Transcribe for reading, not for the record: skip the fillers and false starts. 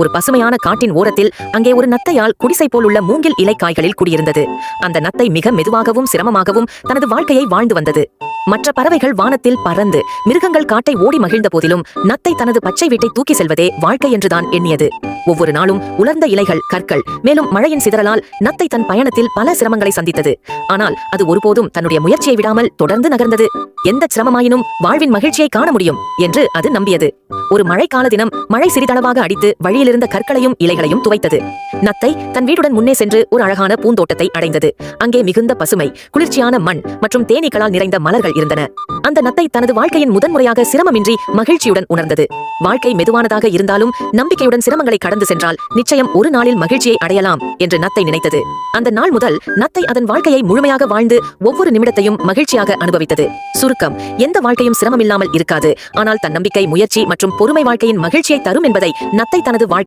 ஒரு பசுமையான காட்டின் ஓரத்தில் அங்கே ஒரு நத்தையால் குடிசை போல் உள்ள மூங்கில் இலை காய்களில் குடியிருந்தது. அந்த நத்தை மிக மெதுவாகவும் சிரமமாகவும் தனது வாழ்க்கையை வாழ்ந்து வந்தது. மற்ற பறவைகள் வானத்தில் பறந்து மிருகங்கள் காட்டை ஓடி மகிழ்ந்த போதிலும் நத்தை தனது பச்சை வீட்டை தூக்கி செல்வதே வாழ்க்கை என்றுதான் எண்ணியது. ஒவ்வொரு நாளும் உலர்ந்த இலைகள், கற்கள், மேலும் மழையின் சிதறலால் நத்தை தன் பயணத்தில் பல சிரமங்களை சந்தித்தது. ஆனால் அது ஒருபோதும் தன்னுடைய முயற்சியை விடாமல் தொடர்ந்து நகர்ந்தது. எந்த சிரமமாயினும் வாழ்வின் மகிழ்ச்சியை காண முடியும் என்று அது நம்பியது. ஒரு மழைக்கால தினம் மழை சிறிதளவாக அடித்து வழியிலிருந்த கற்களையும் இலைகளையும் துவைத்தது. நத்தை தன் வீட்டுடன் முன்னே சென்று ஒரு அழகான பூந்தோட்டத்தை அடைந்தது. அங்கே மிகுந்த பசுமை, குளிர்ச்சியான மண் மற்றும் தேனீக்களால் நிறைந்த மலர்கள் இருந்தன. அந்த நத்தை தனது வாழ்க்கையின் முதன்முறையாக சிரமமின்றி மகிழ்ச்சியுடன் உணர்ந்தது. வாழ்க்கை மெதுவானதாக இருந்தாலும் நம்பிக்கையுடன் சிரமங்களை கடந்து சென்றால் நிச்சயம் ஒரு நாளில் மகிழ்ச்சியை அடையலாம் என்று நத்தை நினைத்தது. அந்த நாள் முதல் நத்தை அதன் வாழ்க்கையை முழுமையாக வாழ்ந்து ஒவ்வொரு நிமிடத்தையும் மகிழ்ச்சியாக அனுபவித்தது. சுருக்கம்: எந்த வாழ்க்கையும் சிரமமில்லாமல் இருக்காது, ஆனால் தன்னம்பிக்கை, முயற்சி மற்றும் பொறுமை வாழ்க்கையின் மகிழ்ச்சியை தரும் என்பதை நத்தை தனது வாழ்க்கை